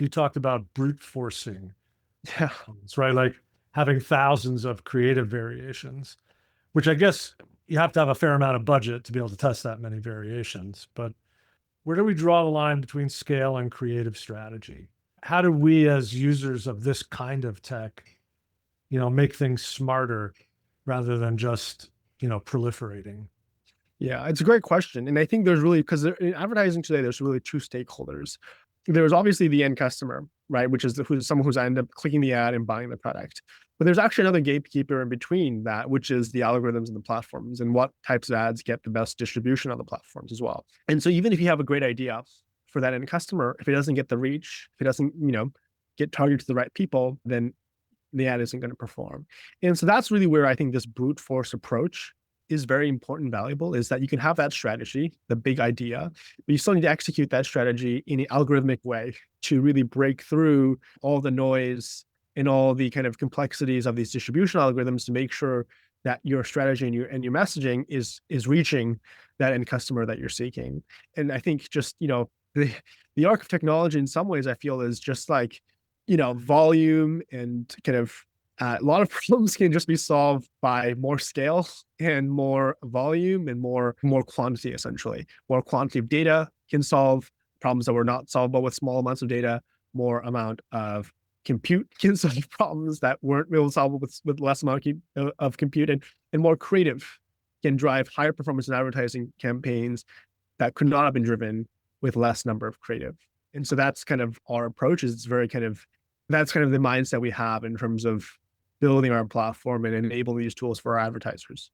You talked about brute forcing, Yeah. right? Like having thousands of creative variations, which I guess you have to have a fair amount of budget to be able to test that many variations. But where do we draw the line between scale and creative strategy? How do we as users of this kind of tech, make things smarter rather than just, proliferating? Yeah, it's a great question. And I think there's really, because in advertising today, there's really two stakeholders. There's obviously the end customer, right? Which is someone who's ended up clicking the ad and buying the product. But there's actually another gatekeeper in between that, which is the algorithms and the platforms and what types of ads get the best distribution on the platforms as well. And so even if you have a great idea for that end customer, if it doesn't get the reach, if it doesn't, get targeted to the right people, then the ad isn't going to perform. And so that's really where I think this brute force approach is very important and valuable, is that you can have that strategy, the big idea, but you still need to execute that strategy in an algorithmic way to really break through all the noise and all the kind of complexities of these distribution algorithms to make sure that your strategy and your messaging is reaching that end customer that you're seeking. And I think just, the arc of technology in some ways I feel is just like, volume and kind of a lot of problems can just be solved by more scale and more volume and more quantity, essentially. More quantity of data can solve problems that were not solvable with small amounts of data. More amount of compute can solve problems that weren't really solvable with less amount of compute. And more creative can drive higher performance in advertising campaigns that could not have been driven with less number of creative. And so that's kind of our approach. Is it's very kind of that's kind of the mindset we have in terms of building our platform and enabling these tools for our advertisers.